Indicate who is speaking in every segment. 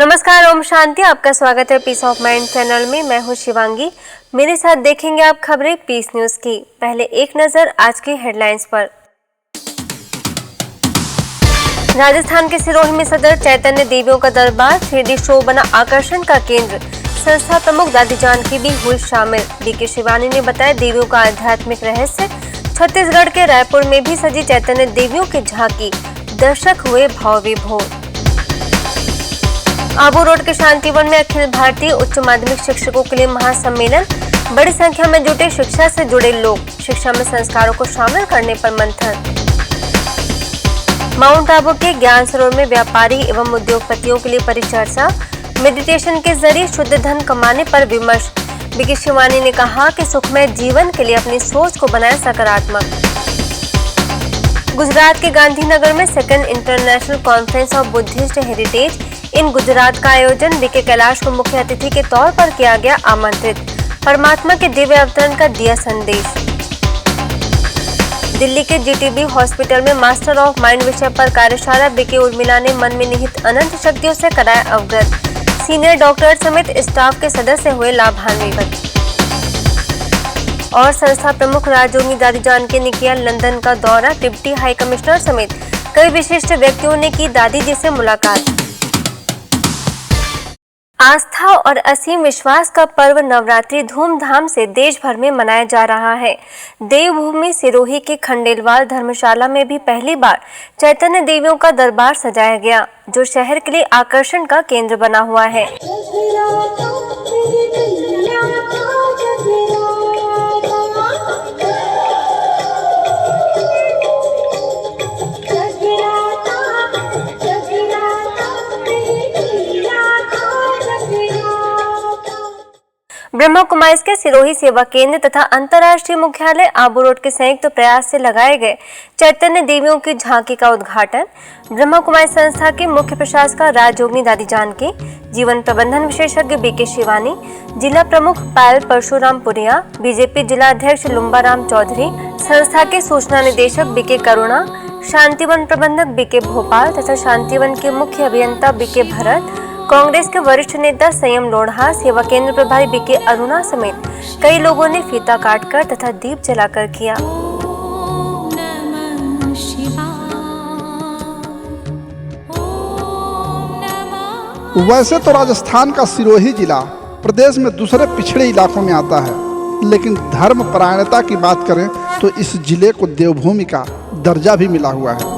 Speaker 1: नमस्कार, ओम शांति। आपका स्वागत है पीस ऑफ माइंड चैनल में। मैं हूं शिवांगी। मेरे साथ देखेंगे आप खबरें पीस न्यूज की। पहले एक नजर आज की हेडलाइंस पर। राजस्थान के सिरोही में सदर चैतन्य देवियों का दरबार 3D शो बना आकर्षण का केंद्र। संस्था प्रमुख दादी जानकी भी हुई शामिल। बीके शिवानी ने बताया देवियों का आध्यात्मिक रहस्य। छत्तीसगढ़ के रायपुर में भी सजी चैतन्य देवियों की झांकी, दर्शक हुए भाव विभोर। आबू रोड के शांतिवन में अखिल भारतीय उच्च माध्यमिक शिक्षकों के लिए महासम्मेलन। बड़ी संख्या में जुटे शिक्षा से जुड़े लोग। शिक्षा में संस्कारों को शामिल करने पर मंथन। माउंट आबू के ज्ञान सरोवर में व्यापारी एवं उद्योगपतियों के लिए परिचर्चा। मेडिटेशन के जरिए शुद्ध धन कमाने पर विमर्श। बीके शिवानी ने कहा कि सुखमय जीवन के लिए अपनी सोच को बनाए सकारात्मक। गुजरात के गांधीनगर में second international conference of Buddhist heritage इन गुजरात का आयोजन। बीके कैलाश को मुख्य अतिथि के तौर पर किया गया आमंत्रित। परमात्मा के दिव्य अवतरण का दिया संदेश। दिल्ली के जीटीबी हॉस्पिटल में मास्टर ऑफ माइंड विषय पर कार्यशाला। बीके उर्मिला ने मन में निहित अनंत शक्तियों से कराया अवगत। सीनियर डॉक्टर समेत स्टाफ के सदस्य हुए लाभान्वित। और संस्था प्रमुख राजयोगी दादी जानकी ने किया लंदन का दौरा। डिप्टी हाई कमिश्नर समेत कई विशिष्ट व्यक्तियों ने की दादी जी से मुलाकात। आस्था और असीम विश्वास का पर्व नवरात्रि धूमधाम से देश भर में मनाया जा रहा है। देवभूमि सिरोही के खंडेलवाल धर्मशाला में भी पहली बार चैतन्य देवियों का दरबार सजाया गया, जो शहर के लिए आकर्षण का केंद्र बना हुआ है। ब्रह्मा कुमारीज के सिरोही सेवा केंद्र तथा अंतर्राष्ट्रीय मुख्यालय आबू रोड के संयुक्त प्रयास से लगाए गए चैतन्य देवियों की झांकी का उद्घाटन ब्रह्मा कुमारी संस्था के मुख्य प्रशासक राजयोगिनी दादी जानकी, जीवन प्रबंधन विशेषज्ञ बीके शिवानी, जिला प्रमुख पायल परशुराम पुरिया, बीजेपी जिला अध्यक्ष लुम्बाराम चौधरी, संस्था के सूचना निदेशक बीके करुणा, शांतिवन प्रबंधक बीके भोपाल तथा शांतिवन के मुख्य अभियंता बीके भरत, कांग्रेस के वरिष्ठ नेता संयम लोढ़ा, सेवा केंद्र प्रभारी बीके अरुणा समेत कई लोगों ने फीता काटकर तथा दीप जलाकर किया।
Speaker 2: वैसे तो राजस्थान का सिरोही जिला प्रदेश में दूसरे पिछड़े इलाकों में आता है, लेकिन धर्म परायणता की बात करें तो इस जिले को देवभूमि का दर्जा भी मिला हुआ है।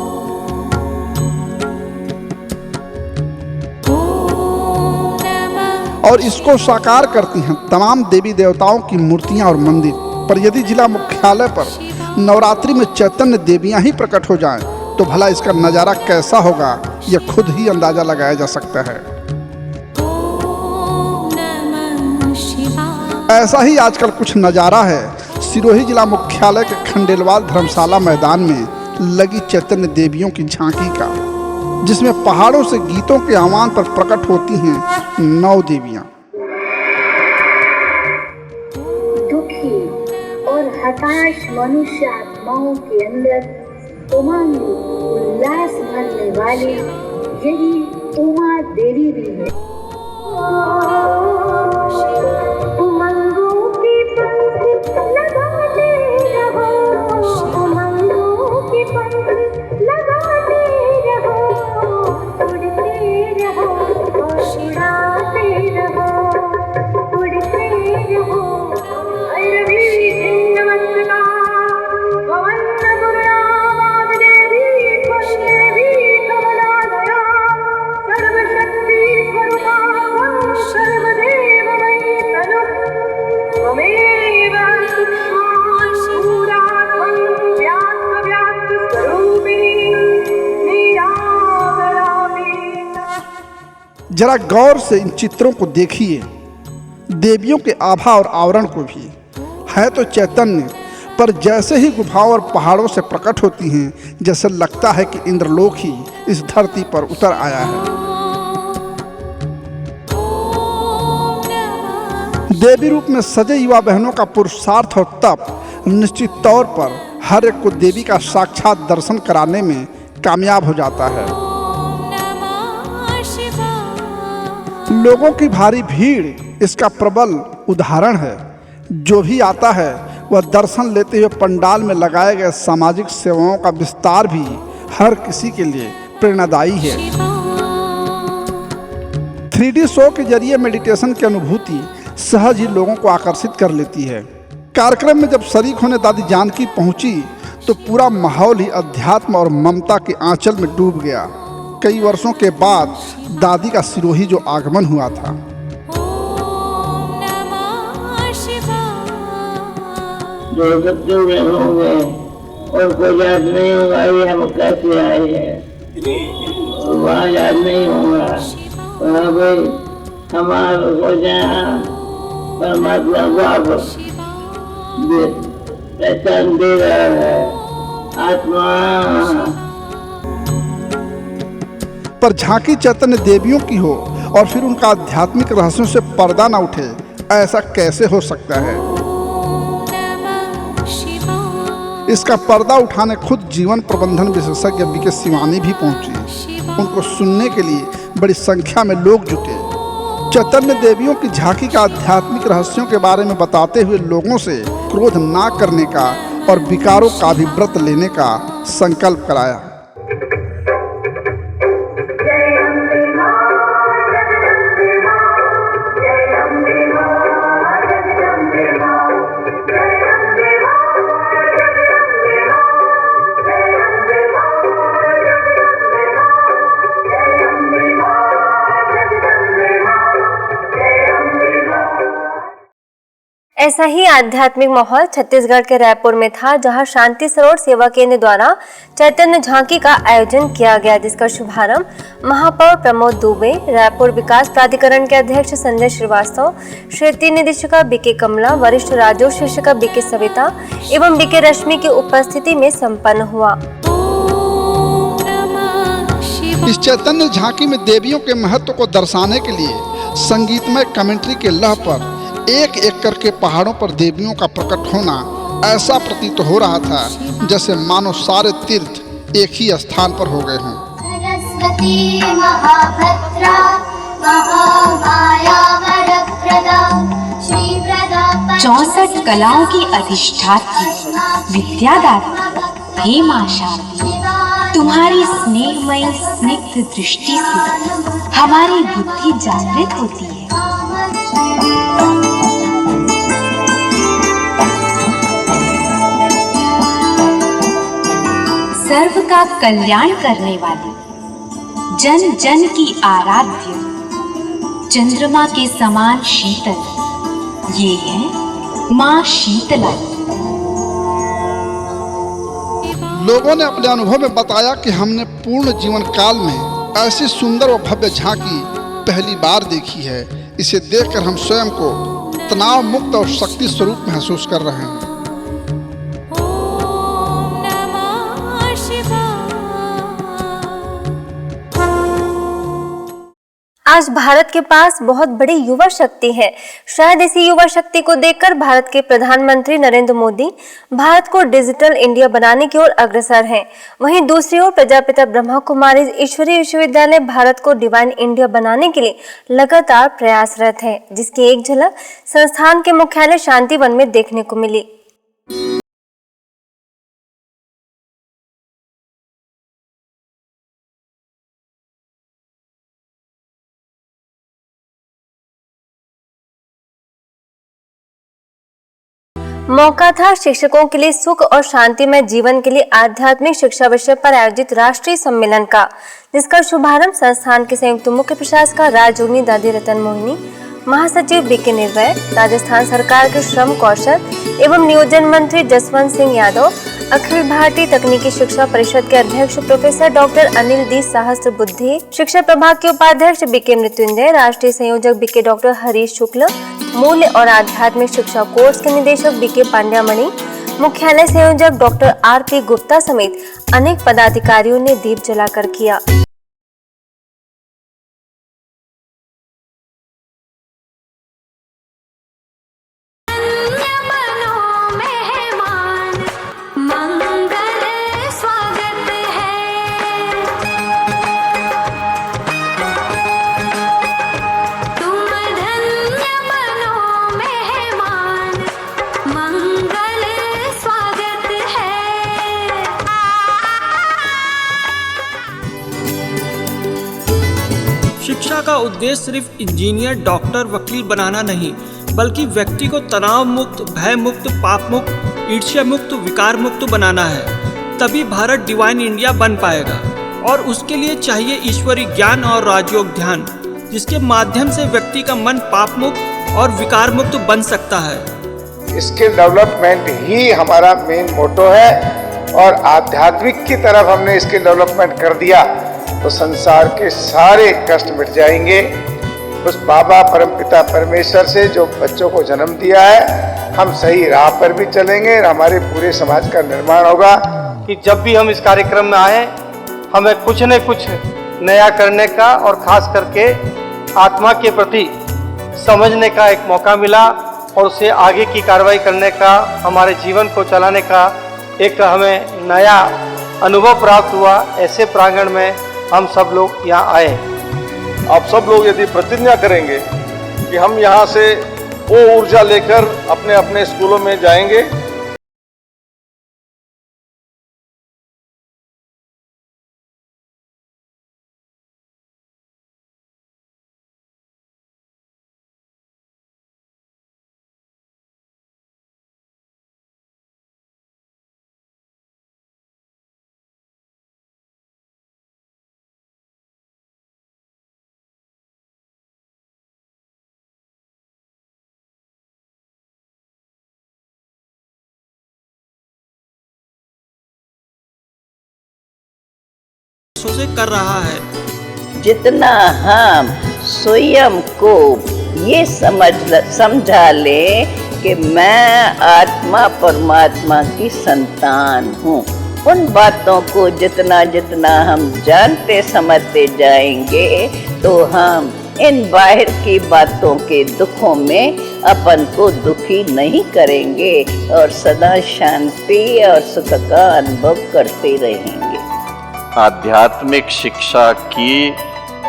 Speaker 2: और इसको साकार करती हैं तमाम देवी देवताओं की मूर्तियां और मंदिर। पर यदि जिला मुख्यालय पर नवरात्रि में चैतन्य देवियां ही प्रकट हो जाएं, तो भला इसका नज़ारा कैसा होगा, यह खुद ही अंदाजा लगाया जा सकता है। ऐसा ही आजकल कुछ नज़ारा है सिरोही जिला मुख्यालय के खंडेलवाल धर्मशाला मैदान में लगी चैतन्य देवियों की झांकी का, जिसमें पहाड़ों से गीतों के आह्वान पर प्रकट होती हैं 9 देवियां।
Speaker 3: दुखी और हताश मनुष्य आत्माओं के अंदर उमंग उल्लास भरने वाली यही उमा देवी भी है। उमंगों की पंख लगाते रहो, उमंगों की पंख लगाते रहो, उड़ते रहो और उड़ाते रहो, उड़ते रहो। भैरवी नमस्कार पवन गुरुराम देवी देवी कमलादया सर्वशक्ति स्वरूपा सर्वदेवमयी तनु त्वमेव सूरात्मं व्याप्त स्वरूपिणी निराकरामि।
Speaker 2: जरा गौर से इन चित्रों को देखिए, देवियों के आभा और आवरण को भी। है तो चैतन्य, पर जैसे ही गुफाओं और पहाड़ों से प्रकट होती हैं, जैसे लगता है कि इंद्रलोक ही इस धरती पर उतर आया है। देवी रूप में सजे युवा बहनों का पुरुषार्थ और तप निश्चित तौर पर हर एक को देवी का साक्षात दर्शन कराने में कामयाब हो जाता है। लोगों की भारी भीड़ इसका प्रबल उदाहरण है। जो भी आता है वह दर्शन लेते हुए पंडाल में लगाए गए सामाजिक सेवाओं का विस्तार भी हर किसी के लिए प्रेरणादायी है। 3D शो के जरिए मेडिटेशन की अनुभूति सहज ही लोगों को आकर्षित कर लेती है। कार्यक्रम में जब शरीक होने दादी जानकी पहुंची तो पूरा माहौल ही अध्यात्म और ममता के आंचल में डूब गया। कई वर्षों के बाद दादी का सिरोही जो आगमन हुआ था।
Speaker 4: जो बच्चे हुए होंगे उनको याद नहीं होगा ये हम कैसे आए हैं, वहाँ याद नहीं होगा। भाई हमारे को जहाँ परमात्मा को आप पहचान दे रहा है आत्मा।
Speaker 2: पर झांकी चैतन्य देवियों की हो और फिर उनका आध्यात्मिक रहस्यों से पर्दा न उठे, ऐसा कैसे हो सकता है? इसका पर्दा उठाने खुद जीवन प्रबंधन विशेषज्ञ बीके शिवानी भी पहुंची। उनको सुनने के लिए बड़ी संख्या में लोग जुटे। चैतन्य देवियों की झांकी का आध्यात्मिक रहस्यों के बारे में बताते हुए लोगों से क्रोध ना करने का और विकारों का भी व्रत लेने का संकल्प कराया।
Speaker 1: ऐसा ही आध्यात्मिक माहौल छत्तीसगढ़ के रायपुर में था, जहां शांति सरोवर सेवा केंद्र द्वारा चैतन्य झांकी का आयोजन किया गया, जिसका शुभारंभ महापौर प्रमोद दुबे, रायपुर विकास प्राधिकरण के अध्यक्ष संजय श्रीवास्तव, क्षेत्रीय निदेशिका बीके कमला, वरिष्ठ राजस्व शिक्षिका बीके सविता एवं बीके रश्मि की उपस्थिति में संपन्न हुआ।
Speaker 2: इस चैतन्य झांकी में देवियों के महत्व को दर्शाने के लिए संगीतमय कमेंट्री के लह पर एक एक करके पहाड़ों पर देवियों का प्रकट होना ऐसा प्रतीत हो रहा था जैसे मानो सारे तीर्थ एक ही स्थान पर हो गए हों।
Speaker 5: सरस्वती महाभद्रा महामाया वरप्रदा श्रीप्रदा 64 कलाओं की अधिष्ठात्री विद्यादात्री हे मां शांति, तुम्हारी स्नेहमयी स्निग्ध दृष्टि से हमारी बुद्धि जागृत होती है। सर्व का कल्याण करने वाली, जन जन की आराध्य, चंद्रमा के समान शीतल, ये है मां शीतला।
Speaker 2: लोगों ने अपने अनुभव में बताया कि हमने पूर्ण जीवन काल में ऐसी सुंदर व भव्य झांकी पहली बार देखी है। इसे देखकर हम स्वयं को तनाव मुक्त और शक्ति स्वरूप महसूस कर रहे हैं।
Speaker 1: आज भारत के पास बहुत बड़ी युवा शक्ति है। शायद इसी युवा शक्ति को देखकर भारत के प्रधानमंत्री नरेंद्र मोदी भारत को डिजिटल इंडिया बनाने की ओर अग्रसर हैं। वहीं दूसरी ओर प्रजापिता ब्रह्मा कुमारी ईश्वरीय विश्वविद्यालय भारत को डिवाइन इंडिया बनाने के लिए लगातार प्रयासरत है, जिसकी एक झलक संस्थान के मुख्यालय शांतिवन में देखने को मिली। मौका था शिक्षकों के लिए सुख और शांतिमय जीवन के लिए आध्यात्मिक शिक्षा विषय पर आयोजित राष्ट्रीय सम्मेलन का, जिसका शुभारंभ संस्थान के संयुक्त मुख्य प्रशासक राजयोगिनी दादी रतन मोहिनी, महासचिव बीके निर्भय, राजस्थान सरकार के श्रम कौशल एवं नियोजन मंत्री जसवंत सिंह यादव, अखिल भारतीय तकनीकी शिक्षा परिषद के अध्यक्ष professor doctor Anil D Sahasrabuddhe, शिक्षा प्रभाग के उपाध्यक्ष बीके मृत्युंजय, राष्ट्रीय संयोजक बीके डॉक्टर हरीश शुक्ल, मूल्य और आध्यात्मिक शिक्षा कोर्स के निदेशक बीके पांड्यामणि, मुख्यालय संयोजक डॉक्टर आरपी गुप्ता समेत अनेक पदाधिकारियों ने दीप जलाकर किया।
Speaker 6: शिक्षा का उद्देश्य सिर्फ इंजीनियर, डॉक्टर, वकील बनाना नहीं, बल्कि व्यक्ति को तनाव मुक्त, भय मुक्त, पाप मुक्त, ईर्ष्या मुक्त, विकार मुक्त बनाना है। तभी भारत डिवाइन इंडिया बन पाएगा और उसके लिए चाहिए ईश्वरीय ज्ञान और राजयोग ध्यान, जिसके माध्यम से व्यक्ति का मन पाप मुक्त और विकार मुक्त बन सकता है।
Speaker 7: स्किल डेवलपमेंट ही हमारा मेन मोटो है और आध्यात्मिक की तरफ हमने स्किल डेवलपमेंट कर दिया तो संसार के सारे कष्ट मिट जाएंगे। उस बाबा परमपिता परमेश्वर से जो बच्चों को जन्म दिया है, हम सही राह पर भी चलेंगे और हमारे पूरे समाज का निर्माण होगा।
Speaker 8: कि जब भी हम इस कार्यक्रम में आए, हमें कुछ न कुछ नया करने का और खास करके आत्मा के प्रति समझने का एक मौका मिला और उससे आगे की कार्रवाई करने का, हमारे जीवन को चलाने का एक हमें नया अनुभव प्राप्त हुआ। ऐसे प्रांगण में हम सब लोग यहाँ आए।
Speaker 7: आप सब लोग यदि प्रतिज्ञा करेंगे कि हम यहाँ से वो ऊर्जा लेकर अपने अपने स्कूलों में जाएंगे।
Speaker 6: से कर रहा है।
Speaker 4: जितना हम स्वयं को ये समझा ले कि मैं आत्मा परमात्मा की संतान हूँ, उन बातों को जितना जितना हम जानते समझते जाएंगे तो हम इन बाहर की बातों के दुखों में अपन को दुखी नहीं करेंगे और सदा शांति और सुख का अनुभव करते रहेंगे।
Speaker 9: आध्यात्मिक शिक्षा की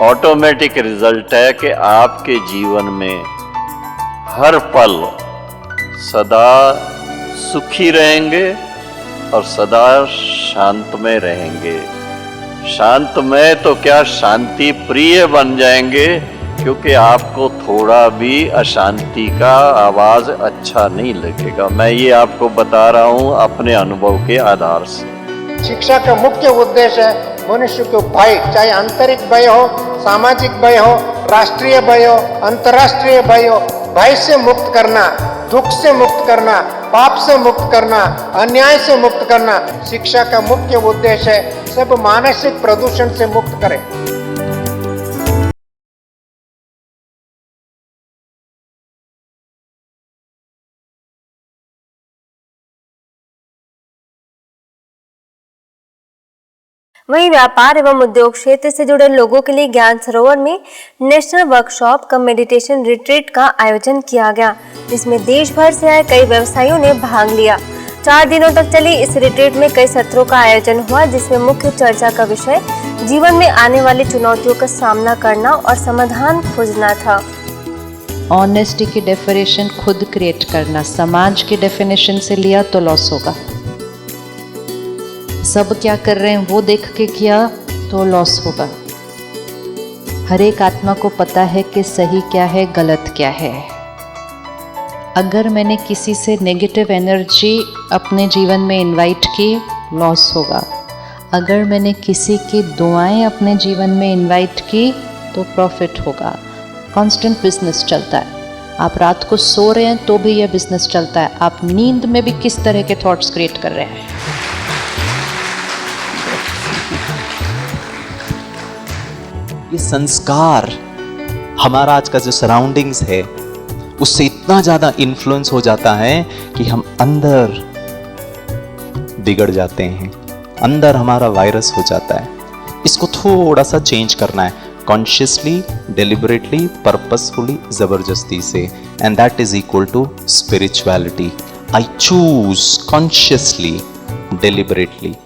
Speaker 9: ऑटोमेटिक रिजल्ट है कि आपके जीवन में हर पल सदा सुखी रहेंगे और सदा शांत में रहेंगे। शांत में तो क्या, शांति प्रिय बन जाएंगे, क्योंकि आपको थोड़ा भी अशांति का आवाज अच्छा नहीं लगेगा। मैं ये आपको बता रहा हूँ अपने अनुभव के आधार से।
Speaker 8: शिक्षा का मुख्य उद्देश्य है मनुष्य को भय, चाहे आंतरिक भय हो, सामाजिक भय हो, राष्ट्रीय भय हो, अंतर्राष्ट्रीय भय हो, भय से मुक्त करना, दुख से मुक्त करना, पाप से मुक्त करना, अन्याय से मुक्त करना। शिक्षा का मुख्य उद्देश्य है सब मानसिक प्रदूषण से मुक्त करें।
Speaker 1: वहीं व्यापार एवं उद्योग क्षेत्र से जुड़े लोगों के लिए ज्ञान सरोवर में नेशनल वर्कशॉप कम मेडिटेशन रिट्रीट का आयोजन किया गया, जिसमें देश भर से आए कई व्यवसायियों ने भाग लिया। 4 दिनों तक चली इस रिट्रीट में कई सत्रों का आयोजन हुआ, जिसमें मुख्य चर्चा का विषय जीवन में आने वाली चुनौतियों का सामना करना और समाधान खोजना था।
Speaker 10: ऑनेस्टी की डेफिनेशन खुद क्रिएट करना, समाज की डेफिनेशन से लिया तो लॉस होगा। सब क्या कर रहे हैं वो देख के किया तो लॉस होगा। हर एक आत्मा को पता है कि सही क्या है, गलत क्या है। अगर मैंने किसी से नेगेटिव एनर्जी अपने जीवन में इनवाइट की, लॉस होगा। अगर मैंने किसी की दुआएं अपने जीवन में इनवाइट की तो प्रॉफिट होगा। कांस्टेंट बिजनेस चलता है। आप रात को सो रहे हैं तो भी यह बिजनेस चलता है। आप नींद में भी किस तरह के थॉट्स क्रिएट कर रहे हैं।
Speaker 11: ये संस्कार, हमारा आज का जो सराउंडिंग्स है उससे इतना ज़्यादा इन्फ्लुएंस हो जाता है कि हम अंदर बिगड़ जाते हैं, अंदर हमारा वायरस हो जाता है। इसको थोड़ा सा चेंज करना है, कॉन्शियसली, डेलिबरेटली, पर्पसफुली, ज़बरदस्ती से, and that is equal to spirituality. I choose consciously, deliberately.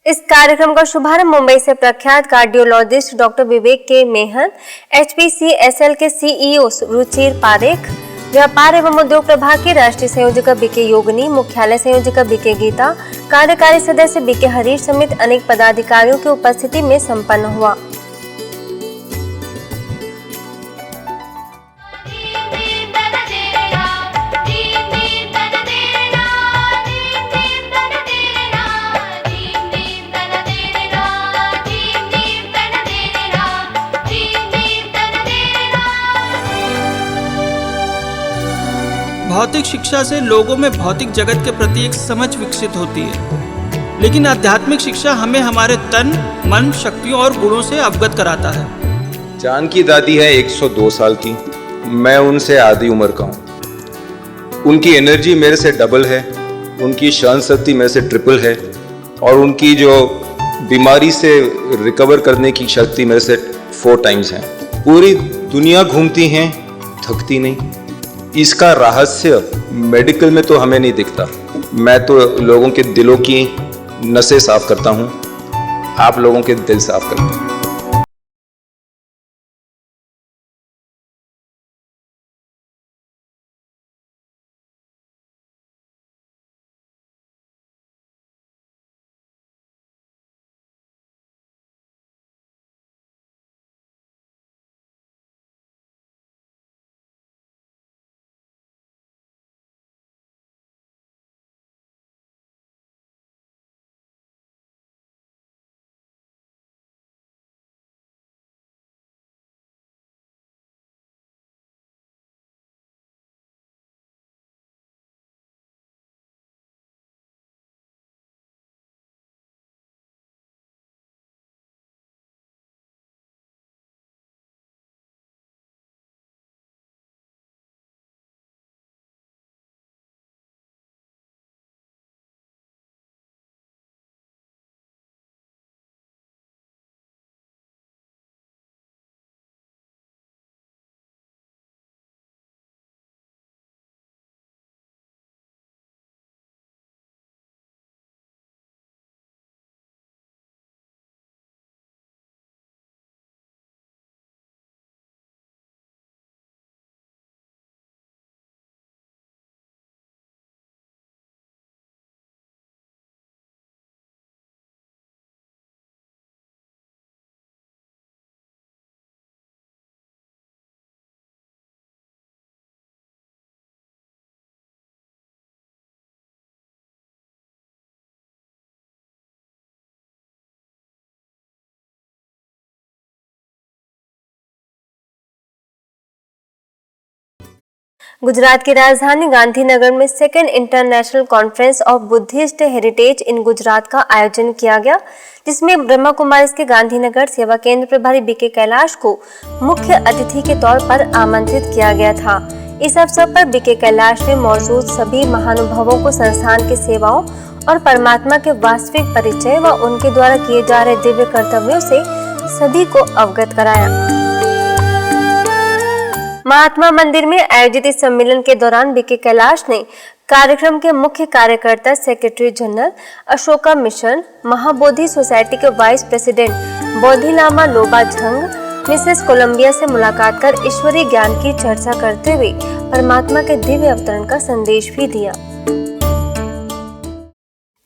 Speaker 1: इस कार्यक्रम का शुभारंभ मुंबई से प्रख्यात कार्डियोलॉजिस्ट डॉक्टर विवेक के मेहन, HPCSL के CEO रुचिर पारेख, व्यापार एवं उद्योग प्रभाग की राष्ट्रीय संयोजिका बीके योगिनी, मुख्यालय संयोजिका बीके गीता, कार्यकारी सदस्य बीके हरीश समेत अनेक पदाधिकारियों की उपस्थिति में संपन्न हुआ।
Speaker 6: भौतिक शिक्षा से लोगों में भौतिक जगत के प्रति एक समझ विकसित होती है, लेकिन आध्यात्मिक शिक्षा हमें हमारे तन, मन, शक्तियों और गुणों से अवगत कराता है।
Speaker 12: जान की दादी है 102 साल की, मैं उनसे आधी उम्र का हूँ। उनकी एनर्जी मेरे से डबल है, उनकी सहन शक्ति मेरे से ट्रिपल है, और उनकी जो बीमारी से रिकवर करने की शक्ति मेरे से 4 टाइम्स है। पूरी दुनिया घूमती हैं, थकती नहीं। इसका रहस्य मेडिकल में तो हमें नहीं दिखता। मैं तो लोगों के दिलों की नसें साफ करता हूँ, आप लोगों के दिल साफ करते हैं।
Speaker 1: गुजरात की राजधानी गांधीनगर में second international conference of Buddhist heritage इन गुजरात का आयोजन किया गया, जिसमें ब्रह्मा कुमारीज के गांधीनगर सेवा केंद्र प्रभारी बीके कैलाश को मुख्य अतिथि के तौर पर आमंत्रित किया गया था। इस अवसर पर बीके कैलाश ने मौजूद सभी महानुभावों को संस्थान की सेवाओं और परमात्मा के वास्तविक परिचय व उनके द्वारा किए जा रहे दिव्य कर्तव्यों से सभी को अवगत कराया। महात्मा मंदिर में आयोजित इस सम्मेलन के दौरान बीके कैलाश ने कार्यक्रम के मुख्य कार्यकर्ता secretary general Ashoka mission, Mahabodhi society के वाइस प्रेसिडेंट बोधिलामा लोबा झंग, मिसेस कोलंबिया से मुलाकात कर ईश्वरीय ज्ञान की चर्चा करते हुए परमात्मा के दिव्य अवतरण का संदेश भी दिया,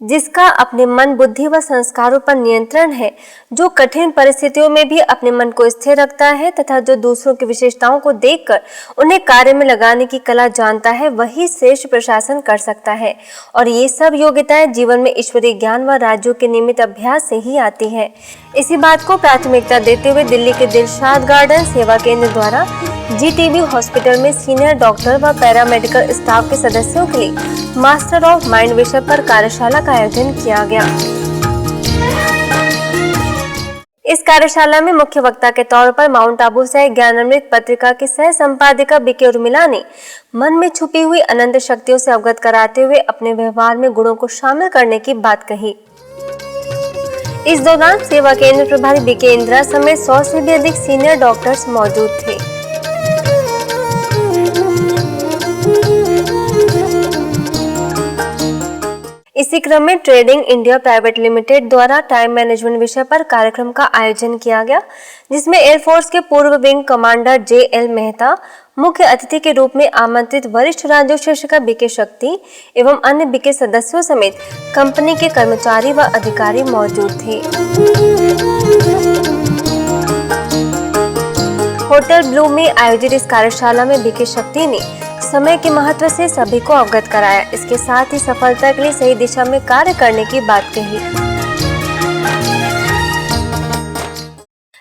Speaker 1: जिसका अपने मन, बुद्धि व संस्कारों पर नियंत्रण है, जो कठिन परिस्थितियों में भी अपने मन को स्थिर रखता है तथा जो दूसरों की विशेषताओं को देखकर उन्हें कार्य में लगाने की कला जानता है, वही श्रेष्ठ प्रशासन कर सकता है। और ये सब योग्यताएं जीवन में ईश्वरीय ज्ञान व राज्यों के नियमित अभ्यास से ही आती है। इसी बात को प्राथमिकता देते हुए दिल्ली के दिलशाद गार्डन सेवा केंद्र द्वारा GTB हॉस्पिटल में सीनियर डॉक्टर व पैरामेडिकल स्टाफ के सदस्यों के लिए मास्टर ऑफ माइंड विषय पर कार्यशाला का आयोजन किया गया। इस कार्यशाला में मुख्य वक्ता के तौर पर माउंट आबू से ज्ञानामृत पत्रिका की सह संपादिका बीके उर्मिला ने मन में छुपी हुई अनंत शक्तियों से अवगत कराते हुए अपने व्यवहार में गुणों को शामिल करने की बात कही। इस दौरान सेवा केंद्र प्रभारी बीके इंदिरा समेत 100 से भी अधिक सीनियर डॉक्टर्स मौजूद थे। इसी क्रम में ट्रेडिंग इंडिया प्राइवेट लिमिटेड द्वारा टाइम मैनेजमेंट विषय पर कार्यक्रम का आयोजन किया गया, जिसमें एयरफोर्स के पूर्व विंग कमांडर JL मेहता मुख्य अतिथि के रूप में आमंत्रित वरिष्ठ राज्योशिक्षिका बीके शक्ति एवं अन्य बीके सदस्यों समेत कंपनी के कर्मचारी व अधिकारी मौजूद थे। होटल ब्लू में आयोजित इस कार्यशाला में बीके शक्ति ने समय के महत्व से सभी को अवगत कराया। इसके साथ ही सफलता के लिए सही दिशा में कार्य करने की बात कही।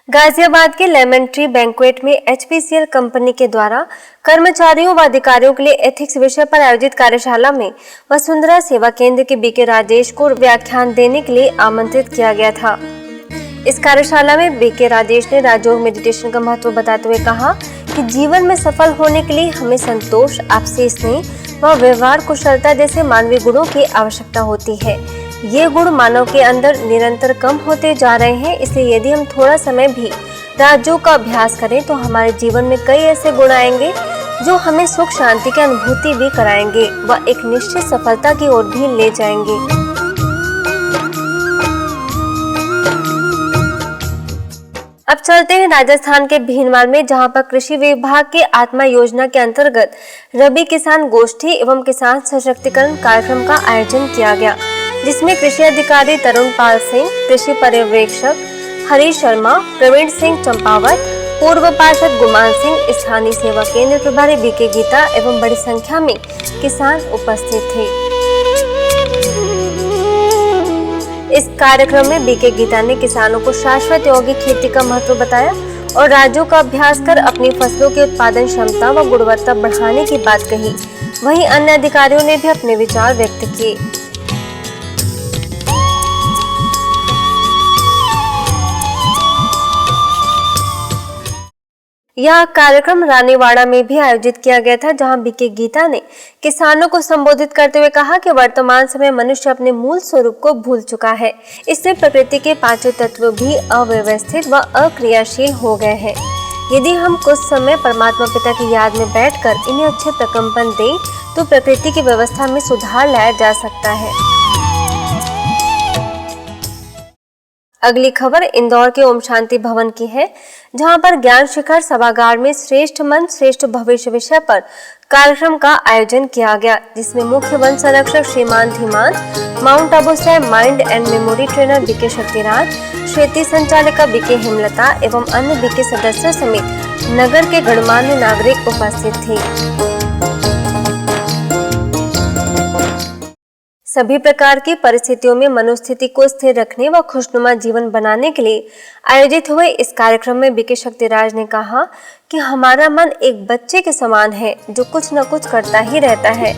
Speaker 1: गाजियाबाद के लेमन ट्री बैंक्वेट में HPCL कंपनी के द्वारा कर्मचारियों व अधिकारियों के लिए एथिक्स विषय पर आयोजित कार्यशाला में वसुंधरा सेवा केंद्र के BK राजेश को व्याख्यान देने के लिए आमंत्रित किया गया था। इस कार्यशाला में BK राजेश ने राजयोग मेडिटेशन का महत्व बताते हुए कहा कि जीवन में सफल होने के लिए हमें संतोष, आपसी स्नेह व व्यवहार कुशलता जैसे मानवीय गुणों की आवश्यकता होती है। ये गुण मानव के अंदर निरंतर कम होते जा रहे हैं, इसलिए यदि हम थोड़ा समय भी राजयोग का अभ्यास करें तो हमारे जीवन में कई ऐसे गुण आएंगे जो हमें सुख शांति की अनुभूति भी कराएंगे व एक निश्चित सफलता की ओर भी ले जाएंगे। अब चलते हैं राजस्थान के भीनमाल में, जहां पर कृषि विभाग की आत्मा योजना के अंतर्गत रबी किसान गोष्ठी एवं किसान सशक्तिकरण कार्यक्रम का आयोजन किया गया, जिसमें कृषि अधिकारी तरुण पाल सिंह, कृषि पर्यवेक्षक हरीश शर्मा, प्रवीण सिंह चंपावत, पूर्व पार्षद गुमान सिंह, स्थानीय सेवा केंद्र प्रभारी BK गीता एवं बड़ी संख्या में किसान उपस्थित थे। इस कार्यक्रम में BK गीता ने किसानों को शाश्वत योगी खेती का महत्व बताया और राज्यों का अभ्यास कर अपनी फसलों की उत्पादन क्षमता व गुणवत्ता बढ़ाने की बात कही। वहीं अन्य अधिकारियों ने भी अपने विचार व्यक्त किए। यह कार्यक्रम रानीवाड़ा में भी आयोजित किया गया था, जहां BK गीता ने किसानों को संबोधित करते हुए कहा कि वर्तमान समय मनुष्य अपने मूल स्वरूप को भूल चुका है, इसलिए प्रकृति के पांचों तत्व भी अव्यवस्थित व अक्रियाशील हो गए हैं। यदि हम कुछ समय परमात्मा पिता की याद में बैठकर इन्हें अच्छे प्रकंपन दें तो प्रकृति की व्यवस्था में सुधार लाया जा सकता है। अगली खबर इंदौर के ओम शांति भवन की है, जहां पर ज्ञान शिखर सभागार में श्रेष्ठ मन श्रेष्ठ भविष्य विषय पर कार्यक्रम का आयोजन किया गया, जिसमें मुख्य वन संरक्षक श्रीमान धीमान, माउंट आबू से mind and memory trainer BK Shaktiraj, क्षेत्रीय संचालिका BK हेमलता एवं अन्य BK सदस्यों समेत नगर के गणमान्य नागरिक उपस्थित थे। सभी प्रकार की परिस्थितियों में मनोस्थिति को स्थिर रखने व खुशनुमा जीवन बनाने के लिए आयोजित हुए इस कार्यक्रम में BK शक्तिराज ने कहा कि हमारा मन एक बच्चे के समान है जो कुछ न कुछ करता ही रहता है।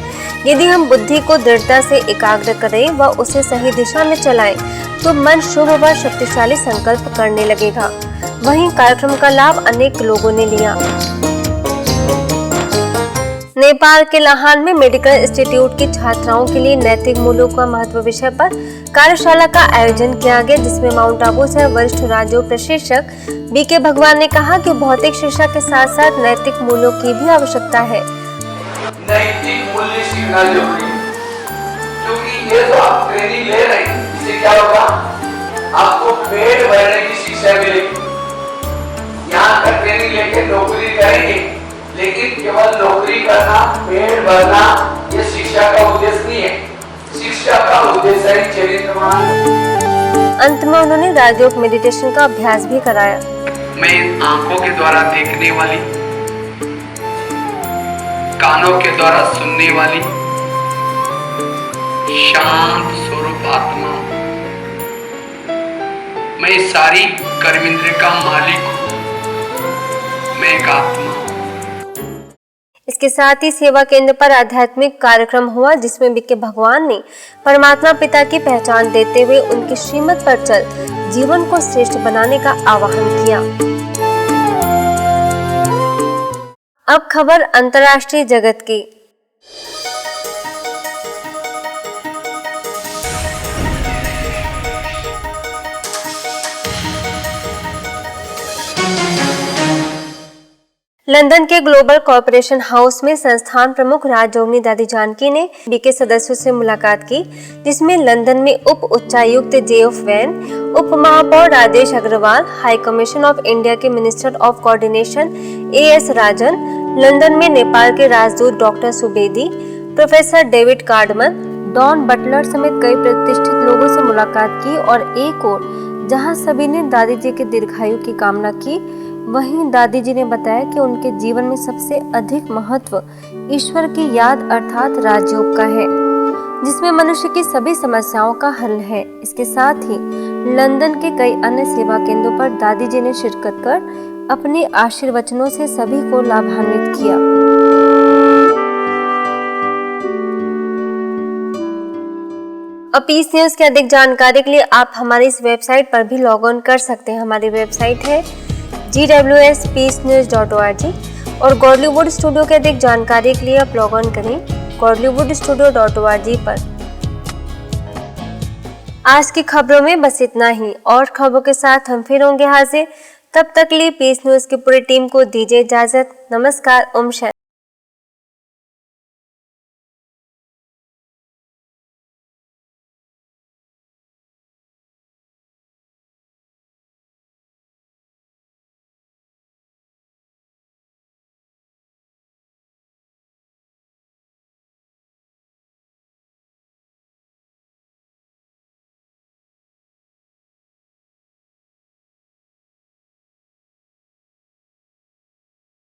Speaker 1: यदि हम बुद्धि को दृढ़ता से एकाग्र करें व उसे सही दिशा में चलाएं तो मन शुभ व शक्तिशाली संकल्प करने लगेगा। वहीं कार्यक्रम का लाभ अनेक लोगों ने लिया। नेपाल के लाहान में मेडिकल इंस्टीट्यूट की छात्राओं के लिए नैतिक मूल्यों का महत्व विषय पर कार्यशाला का आयोजन किया गया, जिसमें माउंट आबू से वरिष्ठ राजयोग प्रशिक्षक BK भगवान ने कहा कि भौतिक शिक्षा के साथ साथ नैतिक मूल्यों की भी आवश्यकता है।
Speaker 13: नैतिक मूल्य सीखना जरूरी है, क्योंकि ये जो आप ट्रेनिंग ले रहे हैं इससे क्या होगा, आपको पेट भरने की शिक्षा मिलेगी। यहाँ का ट्रेनिंग लेके नौकरी करेंगे, लेकिन केवल नौकरी करना, पेट भरना ये शिक्षा का उद्देश्य नहीं है। शिक्षा का उद्देश्य है चरित्रमान।
Speaker 1: अंत में उन्होंने राजयोग मेडिटेशन का अभ्यास भी कराया।
Speaker 13: मैं आंखों के द्वारा देखने वाली, कानों के द्वारा सुनने वाली शांत स्वरूप आत्मा, मैं सारी कर्मेंद्रिय का मालिक हूँ, मैं एक आत्मा।
Speaker 1: इसके साथ ही सेवा केंद्र पर आध्यात्मिक कार्यक्रम हुआ, जिसमें BK भगवान ने परमात्मा पिता की पहचान देते हुए उनकी श्रीमत पर चल जीवन को श्रेष्ठ बनाने का आह्वान किया। अब खबर अंतर्राष्ट्रीय जगत की। लंदन के ग्लोबल कॉर्पोरेशन हाउस में संस्थान प्रमुख राजयोगिनी दादी जानकी ने BK सदस्यों से मुलाकात की, जिसमें लंदन में उप उच्चायुक्त JF वैन, उप महापौर Rajesh Agarwal, high commission of India के minister of coordination AS Rajan, London में नेपाल के राजदूत doctor Subedi, professor David Cardman, Don Butler समेत कई प्रतिष्ठित लोगों से मुलाकात की और एक और जहां सभी ने दादी जी के दीर्घायु की कामना की, वहीं दादी जी ने बताया कि उनके जीवन में सबसे अधिक महत्व ईश्वर की याद अर्थात राजयोग का है, जिसमें मनुष्य की सभी समस्याओं का हल है। इसके साथ ही लंदन के कई अन्य सेवा केंद्रों पर दादी जी ने शिरकत कर अपने आशीर्वचनों से सभी को लाभान्वित किया। और पीस न्यूज की अधिक जानकारी के लिए आप हमारी इस वेबसाइट पर भी लॉग ऑन कर सकते हैं। हमारी वेबसाइट है gwspeacenews.org और गॉलीवुड स्टूडियो की अधिक जानकारी के लिए आप लॉग ऑन करें gollywoodstudio.org पर। आज की खबरों में बस इतना ही, और खबरों के साथ हम फिर होंगे हाजिर। तब तक के लिए पीस न्यूज की पूरी टीम को दीजिए इजाजत। नमस्कार। ओम शांति।